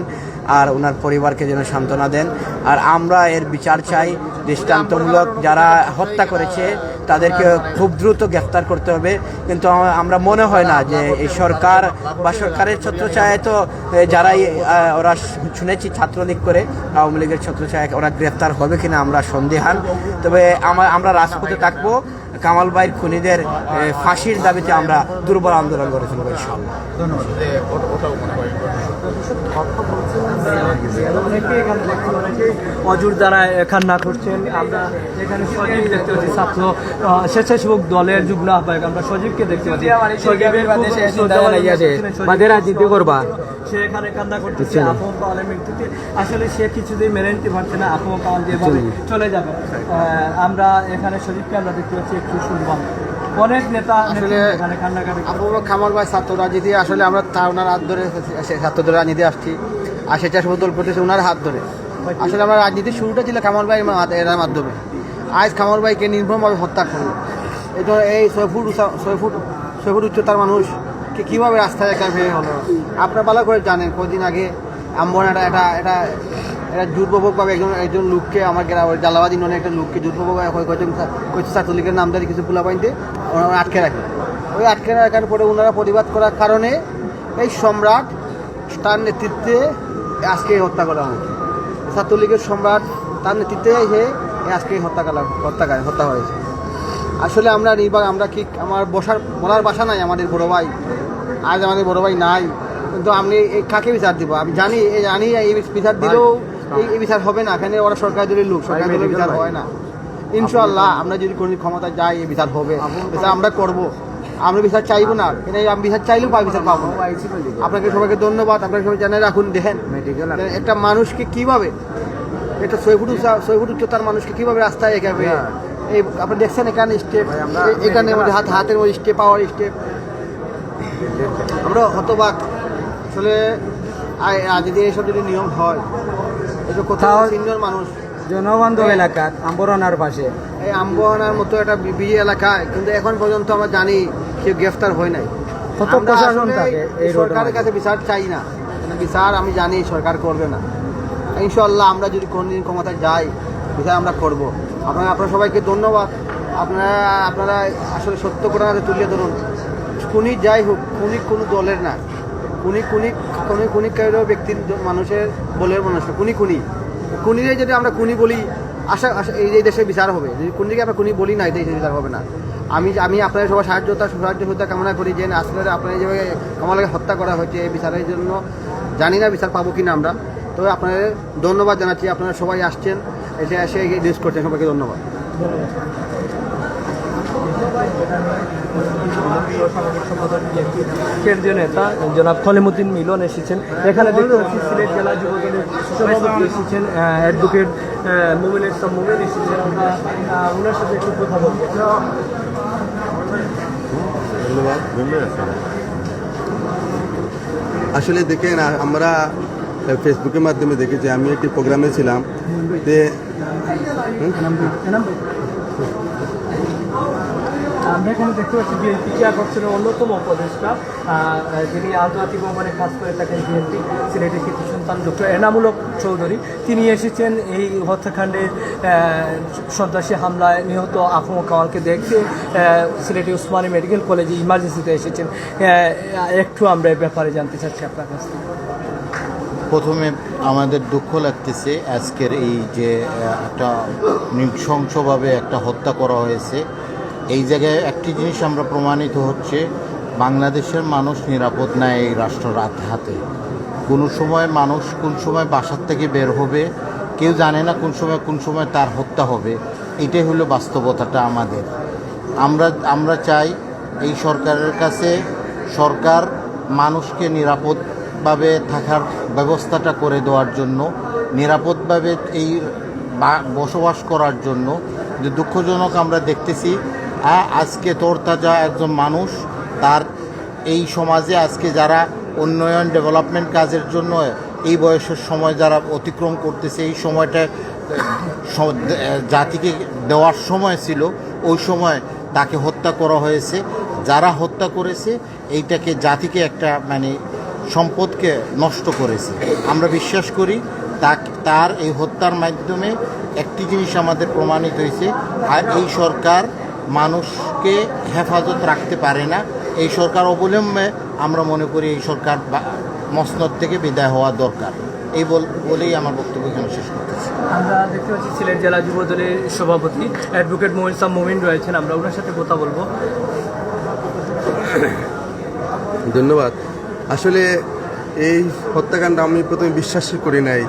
আর ওনার পরিবারকে যেন সান্ত্বনা দেন। আর আমরা এর বিচার চাই, দৃষ্টান্তমূলক যারা হত্যা করেছে তাদেরকে খুব দ্রুত গ্রেফতার করতে হবে। কিন্তু আমরা মনে হয় না যে এই সরকার বা সরকারের ছত্রছায়ায় তো যারাই ওরা শুনেছি ছাত্রলীগ করে, আওয়ামী লীগের ছত্রছায়ায় ওরা গ্রেফতার হবে কিনা আমরা সন্দেহান। তবে আমরা রাজপথে থাকবো, কামাল ভাইয়ের খুনিদের ফাঁসির দাবিতে আমরা দুর্বল আন্দোলন গড়ে তুলব ইনশাআল্লাহ। অজুর দ্বারা কান্না করছেন। আমরা এখানে সজীব দেখতে পাচ্ছি, ছাত্র স্বেচ্ছাসেবক দলের যুগ্ম আহ্বায়ক আমরা সজীবকে দেখতে পাচ্ছি। রাজনীতি করবা, সে এখানে কান্না করতেছে আফম কামালের মৃত্যুতে। আসলে সে কিছুতেই মেনে নিতে পারছে না আফম কামাল যেভাবে চলে যাবে। আমরা এখানে সজীবকে আমরা দেখতে পাচ্ছি, একটু শুনবাম। অনেক নেতা আসলে এখানে কান্নাকাটি। কামাল ভাই ছাত্র রাজনীতি, আসলে আমরা ওনার হাত ধরে ছাত্রদের রাজনীতি আসছি, আর স্বেচ্ছাসেবক দল করতেছে ওনার হাত ধরে। আসলে আমরা রাজনীতির শুরুটা ছিল কামাল ভাই এর মাধ্যমে। আজ কামাল ভাইকে নির্ভরভাবে হত্যা করলো। এই 6 ফুট উচ্চতার মানুষকে কীভাবে রাস্তায় একা ভেঙে হলো আপনারা ভালো করে জানেন। কদিন আগে আমবন এটা জোরপূর্বকভাবে একজন লোককে আমার জালাবাদী নয় একটা লোককে জোরপূর্বকভাবে কয়েকজন ছাত্রলীগের নামদারি কিছু পোলাপাইনতে ওনারা আটকে রাখে। ওই আটকে রাখার পরে ওনারা প্রতিবাদ করার কারণে এই সম্রাট তার নেতৃত্বে আজকে হত্যা করা হয়। ছাত্রলীগের সম্রাট তার নেতৃত্বে আজকে হত্যা হয়েছে। আসলে আমরা কি আমার বলার ভাষা নাই। আমাদের বড় ভাই, আজ আমাদের বড় ভাই নাই, কিন্তু আমি কাকে বিচার দিব? আমি জানি এই বিচার দিলেও এই বিচার হবে না। এখানে ওরা সরকার দলের লোক, সরকার দলের বিচার হয় না। ইনশাআল্লাহ আমরা যদি কোনো ক্ষমতা যাই এই বিচার হবে, বিচার আমরা করবো। আমরা বিচার চাইবো না, আমি বিচার চাইলেও বিচার পাবো না। আপনাকে সবাইকে ধন্যবাদ। আপনাকে সবাই জানাই রাখুন। দেখেন একটা মানুষকে কিভাবে, একটা 6 ফুট উচ্চতার মানুষকে কিভাবে রাস্তায় এগাবে। এই আপনি দেখছেন এখানে স্টেপ, এখানে হাতের মধ্যে স্টেপ, পাওয়ার স্টেপ। আমরা হতবাক। আসলে যদি এইসব যদি নিয়ম হয়, এটা কোথাও তিনজন মানুষ জনবান্ধব এলাকা আম্বরনার পাশে, এই আম্বরনার মতো একটা বিবি এলাকায়, কিন্তু এখন পর্যন্ত আমরা জানি কেউ গ্রেফতার হয় নাই। সরকারের কাছে বিচার চাই না, বিচার আমি জানি সরকার করবে না। ইনশাআল্লাহ আমরা যদি কোনদিন ক্ষমতায় যাই, বিচার আমরা করবো। আপনারা সবাইকে ধন্যবাদ। আপনারা আসলে সত্য ঘটনাতে তুলে ধরুন। খুনি যাই হোক, খুনি কোনো দলের না, খুনি কারো ব্যক্তির মানুষের বলের মানুষ না। খুনিরে যদি আমরা খুনি বলি, আশা এই দেশে বিচার হবে। যদি খুনিকে আমরা খুনি বলি না, এই দেশে বিচার হবে না। আমি আপনাদের সবাই সাহায্য কামনা করি যে আসলে আপনারা যেভাবে আমাকে হত্যা করা হয়েছে, এই বিচারের জন্য জানি না বিচার পাবো কিনা আমরা। তবে আপনাদের ধন্যবাদ জানাচ্ছি। আপনারা সবাই আসছেন, এসে নিউজ করছেন। সবাইকে ধন্যবাদ। কেন্দ্রীয় নেতা জনাব খলিমুদ্দিন মিলন এসেছেন। এখানে দেখতে পাচ্ছি সিলেট জেলা যুবদলের সভাপতি এসেছেন, অ্যাডভোকেট মোমিন ইসলাম মোমিন এসেছেন। আমরা ওনার সাথে একটু কথা বলবো। আসলে দেখেন, আমরা ফেসবুকের মাধ্যমে দেখেছি, আমি একটি প্রোগ্রামে ছিলাম যে আমরা এখানে দেখতে পাচ্ছি বিএনপি চেয়ারপারসনের অন্যতম উপদেষ্টা, যিনি আন্তর্জাতিক ভ্রমণে কাজ করে থাকেন বিএনপি সিলেটের কৃতি সন্তান ডক্টর এনামুল হক চৌধুরী। তিনি এসেছেন এই হত্যাকাণ্ডের সন্ত্রাসী হামলায় নিহত আফম কামালকে দেখতে সিলেটের উসমানী মেডিকেল কলেজে ইমার্জেন্সিতে এসেছেন। একটু আমরা এ ব্যাপারে জানতে চাচ্ছি আপনার কাছ থেকে। প্রথমে আমাদের দুঃখ লাগতেছে আজকের এই যে একটা নৃশংসভাবে একটা হত্যা করা হয়েছে। এই জায়গায় একটি জিনিস আমরা প্রমাণিত হচ্ছে, বাংলাদেশের মানুষ নিরাপদ না এই রাষ্ট্রের হাতে। কোনো সময় মানুষ কোন সময় বাসার থেকে বের হবে কেউ জানে না, কোন সময় তার হত্যা হবে। এটাই হলো বাস্তবতাটা আমাদের। আমরা চাই এই সরকারের কাছে, সরকার মানুষকে নিরাপদভাবে থাকার ব্যবস্থাটা করে দেওয়ার জন্য, নিরাপদভাবে এই বসবাস করার জন্য। যে দুঃখজনক আমরা দেখতেছি, আজকে তরতাজা একজন মানুষ, তার এই সমাজে আজকে যারা উন্নয়ন ডেভেলপমেন্ট কাজের জন্য এই বয়সের সময় যারা অতিক্রম করতেছে, এই সময়টা জাতিকে দেওয়ার সময় ছিল, ওই সময় তাকে হত্যা করা হয়েছে। যারা হত্যা করেছে এইটাকে জাতিকে একটা সম্পদকে নষ্ট করেছে। আমরা বিশ্বাস করি তার এই হত্যার মাধ্যমে একটি জিনিস আমাদের প্রমাণিত হয়েছে, আর এই সরকার মানুষকে হেফাজত রাখতে পারে না। এই সরকার অবলম্বে আমরা মনে করি এই সরকার মসনদ থেকে বিদায় হওয়া দরকার। এই বলেই আমার বক্তব্য এখানে শেষ করতেছি। আমরা দেখতে পাচ্ছি সিলেট জেলা যুবদলের সভাপতি অ্যাডভোকেট মোমিন ইসলাম মোমিন রয়েছেন, আমরা ওনার সাথে কথা বলবো। ধন্যবাদ। আসলে এই হত্যাকাণ্ড আমি প্রথমে বিশ্বাস করি নাই।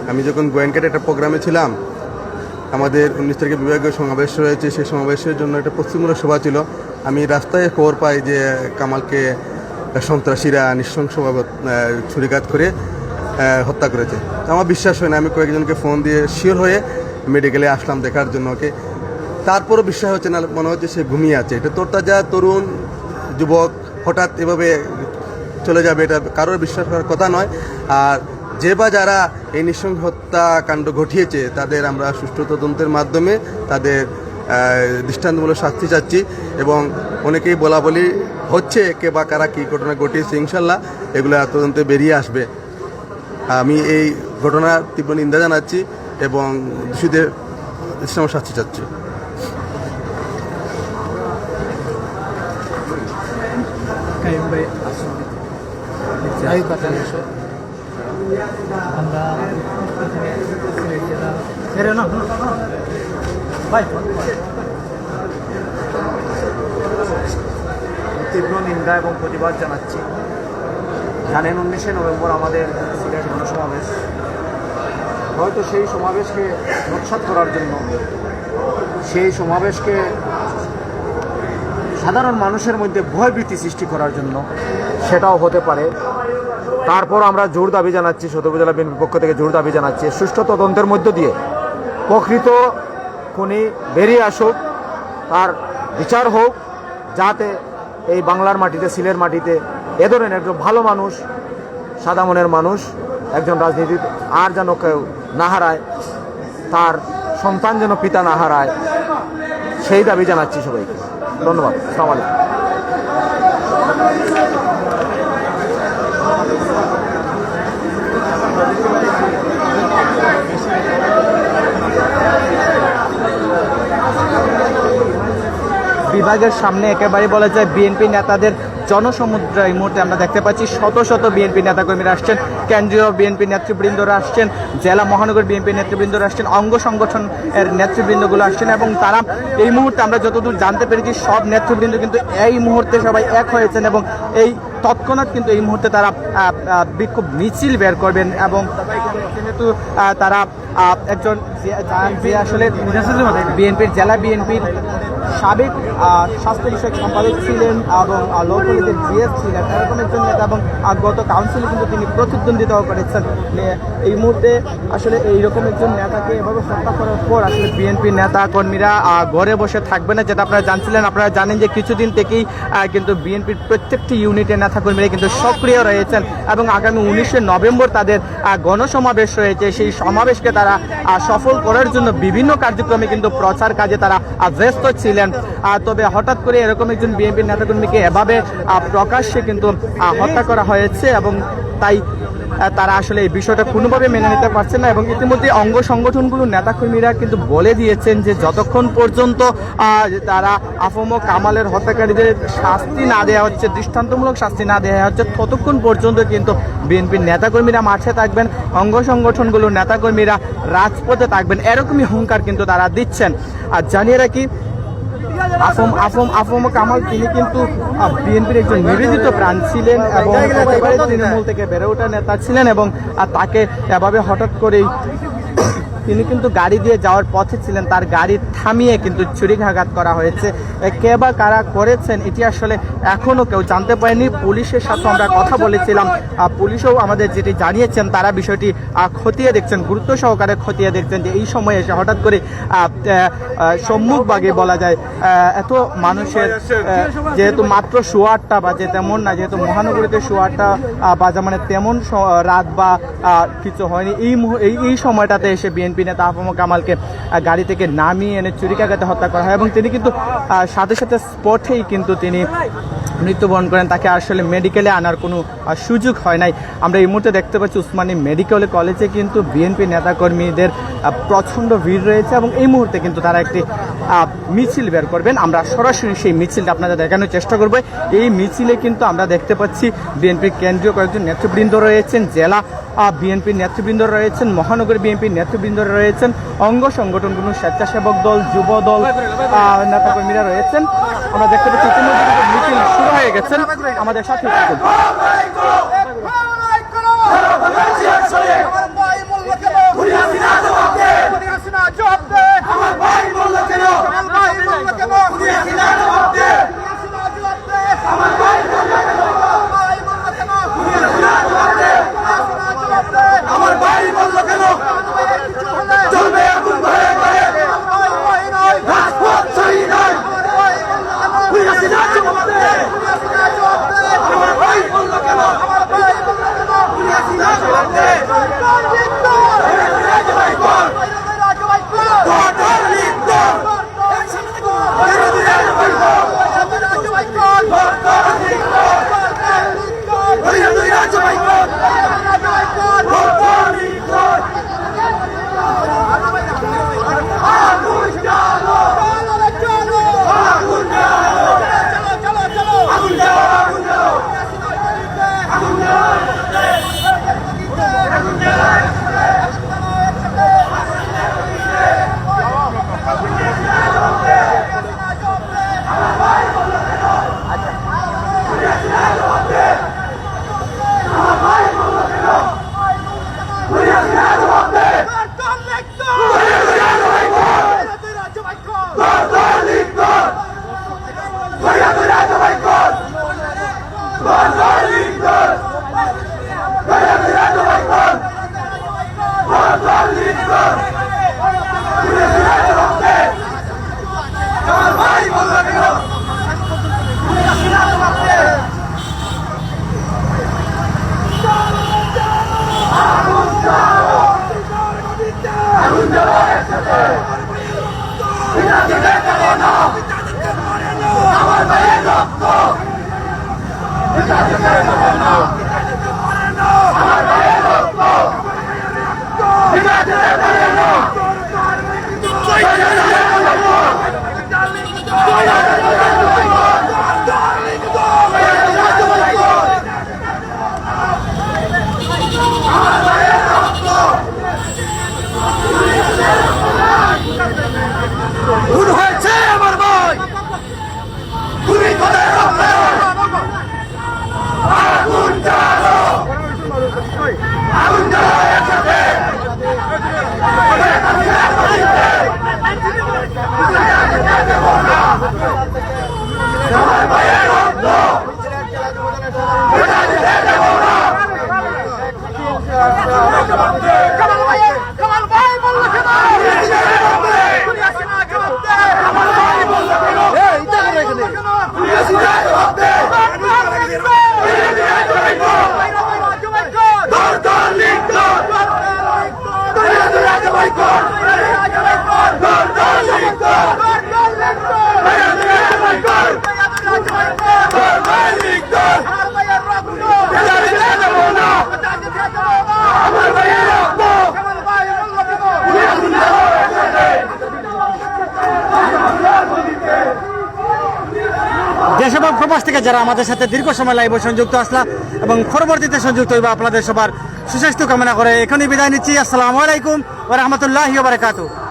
আমি যখন গোয়েনকাটে একটা প্রোগ্রামে ছিলাম, আমাদের 19 তারিখে বিভাগীয় সমাবেশ রয়েছে, সেই সমাবেশের জন্য একটা প্রস্তুতিমূলক সভা ছিল। আমি রাস্তায় খবর পাই যে কামালকে সন্ত্রাসীরা নৃশংসভাবে ছুরিকাঘাত করে হত্যা করেছে। আমার বিশ্বাস হয় না। আমি কয়েকজনকে ফোন দিয়ে শিওর হয়ে মেডিকেলে আসলাম দেখার জন্য ওকে। তারপরও বিশ্বাস হচ্ছে না, মনে হচ্ছে সে ঘুমিয়ে আছে। এটা তরতাজা তরুণ যুবক হঠাৎ এভাবে চলে যাবে, এটা কারোর বিশ্বাস করার কথা নয়। আর যে বা যারা এই নৃশংস হত্যাকাণ্ড ঘটিয়েছে তাদের আমরা সুষ্ঠু তদন্তের মাধ্যমে তাদের দৃষ্টান্তমূলক শাস্তি চাচ্ছি, এবং অনেকেই বলা বলি হচ্ছে কে বা কারা কী ঘটনা ঘটিয়েছে। ইনশাল্লাহ এগুলো তদন্তে বেরিয়ে আসবে। আমি এই ঘটনার তীব্র নিন্দা জানাচ্ছি এবং দোষীদের দৃষ্টান্তমূলক শাস্তি চাচ্ছি। তীব্র নিন্দা এবং প্রতিবাদ জানাচ্ছি। জানেন 19শে নভেম্বর আমাদের সিলেট গণসমাবেশ, হয়তো সেই সমাবেশকে নস্যাৎ করার জন্য, সেই সমাবেশকে সাধারণ মানুষের মধ্যে ভয়ভীতি সৃষ্টি করার জন্য সেটাও হতে পারে। তারপর আমরা জোর দাবি জানাচ্ছি, সদর উপজেলা বিএনপির পক্ষ থেকে জোর দাবি জানাচ্ছি, সুষ্ঠু তদন্তের মধ্য দিয়ে প্রকৃত খুনি বেরিয়ে আসুক, তার বিচার হোক, যাতে এই বাংলার মাটিতে, সিলের মাটিতে এ ধরনের একজন ভালো মানুষ, সাদা মনের মানুষ, একজন রাজনীতির আর যেন কেউ না হারায়, তার সন্তান যেন পিতা না হারায়, সেই দাবি জানাচ্ছি সবাইকে। ধন্যবাদ। আসসালামু আলাইকুম। বিভাগের সামনে একেবারে বলা যায় বিএনপি নেতাদের জনসমুদ্র। এই মুহূর্তে আমরা দেখতে পাচ্ছি শত শত বিএনপি নেতাকর্মীরা আসছেন, কেন্দ্রীয় বিএনপি নেতৃবৃন্দরা আসছেন, জেলা মহানগর বিএনপি নেতৃবৃন্দরা আসছেন, অঙ্গ সংগঠনের নেতৃবৃন্দগুলো আসছেন, এবং তারা এই মুহূর্তে আমরা যতদূর জানতে পেরেছি সব নেতৃবৃন্দ কিন্তু এই মুহূর্তে সবাই এক হয়েছেন, এবং এই তৎক্ষণাৎ কিন্তু এই মুহূর্তে তারা বিক্ষোভ মিছিল বের করবেন। এবং যেহেতু তারা একজন যে আসলে বিএনপির জেলা বিএনপির সাবেক স্বাস্থ্য বিষয়ক সম্পাদক ছিলেন এবং ল কলেজের জিএস ছিলেন, এরকম একজন নেতা, এবং গত কাউন্সিলে কিন্তু তিনি প্রতিদ্বন্দ্বিতাও করেছেন। এই মুহূর্তে আসলে এইরকম একজন নেতাকে এভাবে হত্যা করার পর আসলে বিএনপি নেতা কর্মীরা ঘরে বসে থাকবে না, যেটা আপনারা জানছিলেন। আপনারা জানেন যে কিছুদিন থেকেই কিন্তু বিএনপির প্রত্যেকটি ইউনিটের নেতা কর্মীরা কিন্তু সক্রিয় রয়েছেন এবং আগামী 19শে নভেম্বর তাদের গণসমাবেশ রয়েছে। সেই সমাবেশকে তারা সফল করার জন্য বিভিন্ন কার্যক্রমে কিন্তু প্রচার কাজে তারা ব্যস্ত ছিলেন। তবে হঠাৎ করে এরকম একজন বিএনপির নেতাকর্মীকে এভাবে প্রকাশ্যে কিন্তু হত্যা করা হয়েছে এবং তাই তারা আসলে এই বিষয়টা কোনোভাবে মেনে নিতে পারছেন না। এবং ইতিমধ্যে অঙ্গ সংগঠনগুলোর নেতাকর্মীরা কিন্তু বলে দিয়েছেন যে যতক্ষণ পর্যন্ত তারা আফম কামালের হত্যাকারীদের শাস্তি না দেওয়া হচ্ছে, দৃষ্টান্তমূলক শাস্তি না দেওয়া হচ্ছে, ততক্ষণ পর্যন্ত কিন্তু বিএনপির নেতাকর্মীরা মাঠে থাকবেন, অঙ্গ সংগঠনগুলোর নেতাকর্মীরা রাজপথে থাকবেন, এরকমই হুঙ্কার কিন্তু তারা দিচ্ছেন। আর জানিয়ে রাখি, আফম কামাল তিনি কিন্তু বিএনপির একজন নিবেদিত প্রাণ ছিলেন এবং একেবারে তৃণমূল থেকে বেড়ে ওঠা নেতা ছিলেন এবং তাকে এভাবে হঠাৎ করেই তিনি কিন্তু গাড়ি দিয়ে যাওয়ার পথে ছিলেন, তার গাড়ি থামিয়ে কিন্তু ছুরিকাঘাত করা হয়েছে। কে বা কারা করেছেন এটি আসলে এখনও কেউ জানতে পারেনি। পুলিশের সাথে আমরা কথা বলেছিলাম, পুলিশও আমাদের যেটি জানিয়েছেন তারা বিষয়টি খতিয়ে দেখছেন, গুরুত্ব সহকারে খতিয়ে দেখছেন যে এই সময়ে এসে হঠাৎ করে সম্মুখভাগে বলা যায় এত মানুষের, যেহেতু মাত্র 8:15 বাজে তেমন না, যেহেতু মহানগরীতে 8:15 বাজে মানে তেমন রাত বা কিছু হয়নি, এই সময়টাতে এসে বিএনপি নেতা আফম কামালকে গাড়ি থেকে নামিয়ে এনে ছুরিকাঘাতে হত্যা করা হয় এবং তিনি কিন্তু সাথে সাথে স্পটেই কিন্তু তিনি মৃত্যুবরণ করেন। তাকে আসলে মেডিকেলে আনার কোনো সুযোগ হয় নাই। আমরা এই মুহূর্তে দেখতে পাচ্ছি উসমানী মেডিকেল কলেজে কিন্তু বিএনপি নেতাকর্মীদের প্রচণ্ড ভিড় রয়েছে এবং এই মুহূর্তে কিন্তু তারা একটি মিছিল বের করবেন। আমরা সরাসরি সেই মিছিলটা আপনাদের দেখানোর চেষ্টা করব। এই মিছিলে কিন্তু আমরা দেখতে পাচ্ছি বিএনপির কেন্দ্রীয় কয়েকজন নেতৃবৃন্দ রয়েছেন, জেলা বিএনপির নেতৃবৃন্দ রয়েছেন, মহানগর বিএনপির নেতৃবৃন্দ রয়েছেন, অঙ্গ সংগঠনগুলো, স্বেচ্ছাসেবক দল, যুব দল নেতাকর্মীরা রয়েছেন। আমরা দেখতে পাচ্ছি ইতিমধ্যে মিছিল শুরু হয়ে গেছেন। আমাদের সাথে থাকুন। Go! দেশ এবং প্রবাস থেকে যারা আমাদের সাথে দীর্ঘ সময় লাইভে সংযুক্ত আসলা এবং পরবর্তীতে সংযুক্ত হইবা আপনাদের সবার সুস্বাস্থ্য কামনা করে এখনই বিদায় নিচ্ছি। আসসালামু আলাইকুম ওয়া রাহমাতুল্লাহি ওয়া বারাকাতুহু।